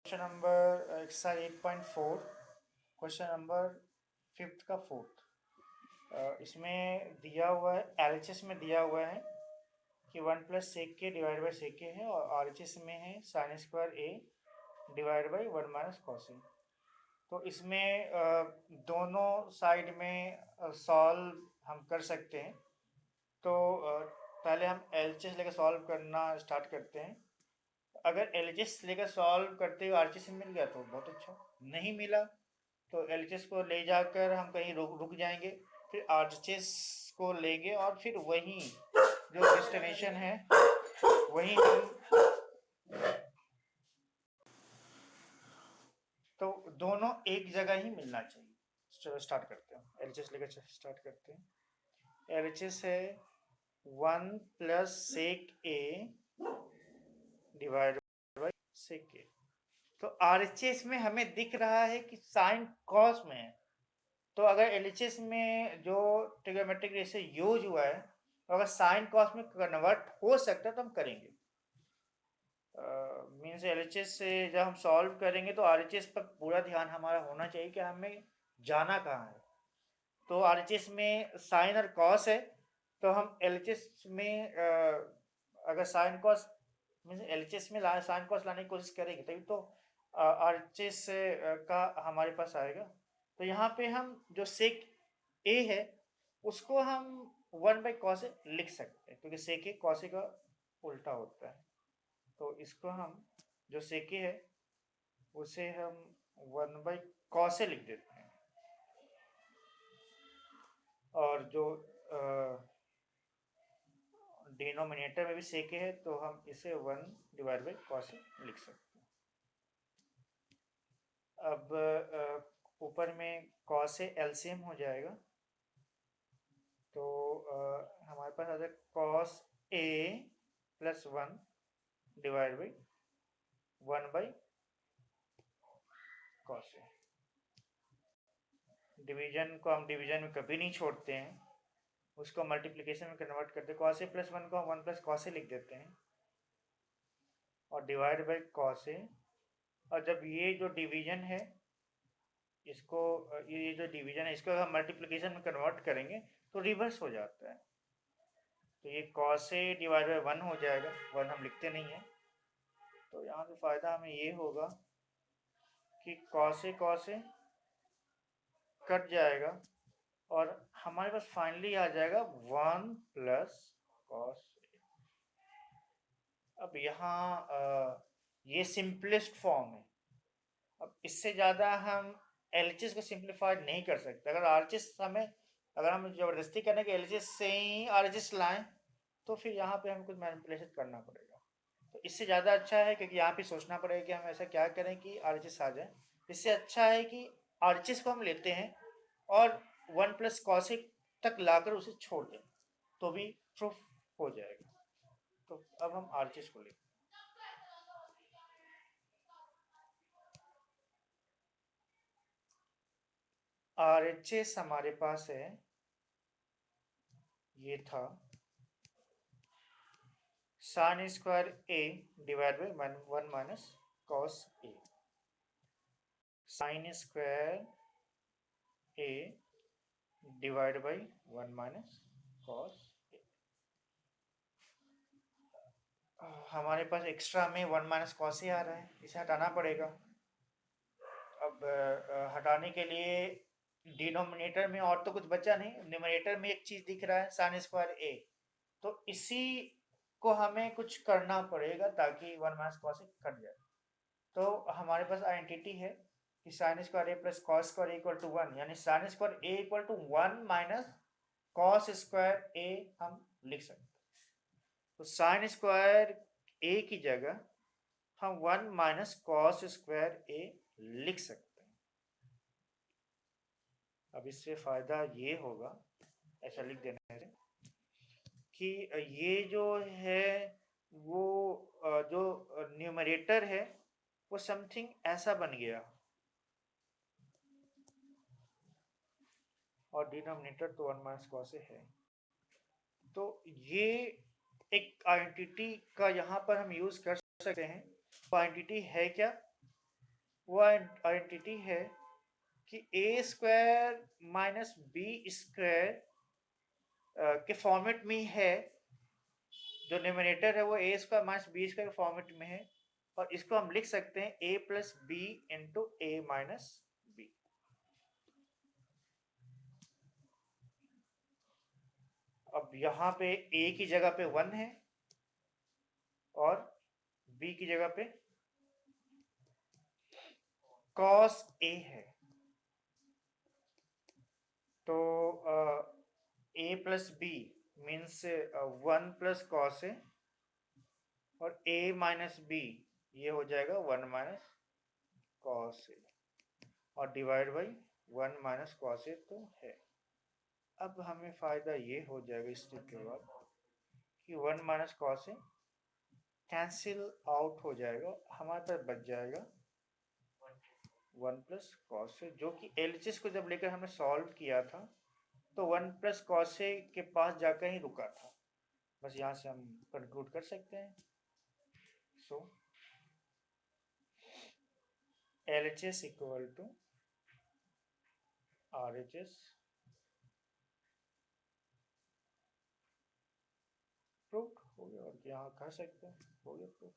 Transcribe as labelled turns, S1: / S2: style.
S1: Question number exercise 8.4 question number fifth का fourth. इसमें दिया हुआ है एलएचएस में दिया हुआ है कि 1 प्लस सेक के डिवाइड बाई सेक के है और आरएचएस में है sine square A divide by 1 minus cos A. तो इसमें दोनों साइड में सॉल्व हम कर सकते हैं। तो पहले हम एलएचएस लेकर सॉल्व करना स्टार्ट करते हैं। अगर एलएचएस लेकर सॉल्व करते हुए आरएचएस मिल गया तो बहुत अच्छा, नहीं मिला तो एलएचएस को ले जाकर हम कहीं रुक जाएंगे, फिर आरएचएस को लेंगे और फिर वही जो डेस्टिनेशन है वही हम, तो दोनों एक जगह ही मिलना चाहिए। चलो स्टार्ट करते हैं, एलएचएस लेकर स्टार्ट करते हैं। एलएचएस है 1 plus sec A divide by sec A. तो आरएचएस में हमें दिख रहा है कि साइन कॉस में है, तो अगर एलएचएस में जो ट्रिग्नोमेट्रिक रेशियो यूज हुआ है तो अगर साइन कॉस में कन्वर्ट हो सकता है तो हम करेंगे। मीन्स एलएचएस से जब हम सॉल्व करेंगे तो आरएचएस पर पूरा ध्यान हमारा होना चाहिए कि हमें जाना कहाँ है। तो आरएचएस में साइन और कॉस है तो हम एलएचएस में अगर साइन कॉस मीन्स एलएचएस में साइन कॉस लाने की कोशिश करेंगे तभी तो आरएचएस का हमारे पास आएगा। तो यहाँ पे हम जो सेक ए है उसको हम 1 बाई कॉस ए लिख सकते हैं, क्योंकि सेक ए कॉस ए का उल्टा होता है। तो इसको हम जो सेक ए है उसे हम 1 बाई कॉस ए लिख देते हैं, और जो डिनोमिनेटर में भी सेक ए है तो हम इसे 1 डिवाइड बाई कॉस ए लिख सकते हैं। अब ऊपर में कॉस ए एलसीएम हो जाएगा, तो हमारे पास आ जाएगा cos A plus 1 divide by 1 by cos A. Division को हम डिवीजन में कभी नहीं छोड़ते हैं, उसको मल्टीप्लिकेशन में कन्वर्ट करते हैं। कॉस ए प्लस 1 को हम 1 प्लस कॉस ए लिख देते हैं और डिवाइड बाई कॉस ए। और जब ये जो डिवीजन है इसको, ये जो डिवीजन है इसको हम मल्टीप्लिकेशन में कन्वर्ट करेंगे तो रिवर्स हो जाता है। तो ये कॉस ए डिवाइड बाई 1 हो जाएगा, 1 हम लिखते नहीं है। तो यहाँ से फ़ायदा हमें ये होगा कि कॉस ए कट जाएगा और हमारे पास फाइनली आ जाएगा 1 प्लस कॉस ए। अब यहाँ ये सिंपलेस्ट फॉर्म है। अब इससे ज़्यादा हम एलएचएस को सिंप्लीफाइड नहीं कर सकते। अगर आरएचएस हमें, अगर हम ज़बरदस्ती करें कि एलएचएस से ही आरएचएस लाएं तो फिर यहाँ पे हमें कुछ मैनिपुलेशन करना पड़ेगा। तो इससे ज़्यादा अच्छा है, क्योंकि यहाँ पे सोचना पड़ेगा कि हम ऐसा क्या करें कि आरएचएस आ जाए। इससे अच्छा है कि आरएचएस को हम लेते हैं और 1 प्लस कॉसिक तक लाकर उसे छोड़ दें तो भी प्रूफ हो जाएगा। तो अब हम आरएचएस को लेते हैं। आरएचएस हमारे पास है, ये था sine square A divide by 1 minus cos A. Sine square A divide by 1 minus cos A. हमारे पास एक्स्ट्रा में 1 माइनस कॉस ए आ रहा है, इसे हटाना पड़ेगा। अब हटाने के लिए डिनोमिनेटर में और तो कुछ बचा नहीं, न्यूमरेटर में एक चीज दिख रहा है साइन स्क्वायर ए, तो इसी को हमें कुछ करना पड़ेगा ताकि 1 माइनस कॉस ए कट जाए। तो हमारे पास आइडेंटिटी है कि sine square A plus cos square equal to 1, यानी sine square A equal to 1 minus cos square A हम लिख सकते हैं। तो साइन स्क्वायर ए की जगह हम 1 माइनस कॉस स्क्वायर ए लिख सकते हैं। अब इससे फायदा ये होगा, ऐसा लिख देने से, कि ये जो है वो जो न्यूमरेटर है वो समथिंग ऐसा बन गया और डिनोमिनेटर तो 1 माइनस कॉस ए है। तो ये एक आइडेंटिटी का यहाँ पर हम यूज कर सकते हैं। तो आइडेंटिटी है क्या? वो आइडेंटिटी है कि ए स्क्वायर माइनस बी स्क्वायर के फॉर्मेट में है। जो न्यूमरेटर है वो ए स्क्वायर माइनस बी स्क्वायर के फॉर्मेट में है, और इसको हम लिख सकते हैं ए प्लस बी इंटू ए माइनस बी। अब यहाँ पे ए की जगह पे 1 है और बी की जगह पे cos ए है, तो A plus B means 1 plus cos A, और ए माइनस बी ये हो जाएगा 1 माइनस कॉस ए, और divide by 1 minus cos A तो है। अब हमें फायदा ये हो जाएगा इस स्टेप के बाद कि 1 माइनस कॉस ए कैंसिल आउट हो जाएगा, हमारे पास बच जाएगा 1 प्लस कॉस ए, जो कि एलएचएस को जब लेकर हमने सॉल्व किया था तो 1 प्लस कॉस ए के पास जाकर ही रुका था। बस यहाँ से हम कंक्लूड कर सकते हैं। So LHS equal to RHS proof हो गया, और यहाँ कह सकते हैं हो गया प्रूफ।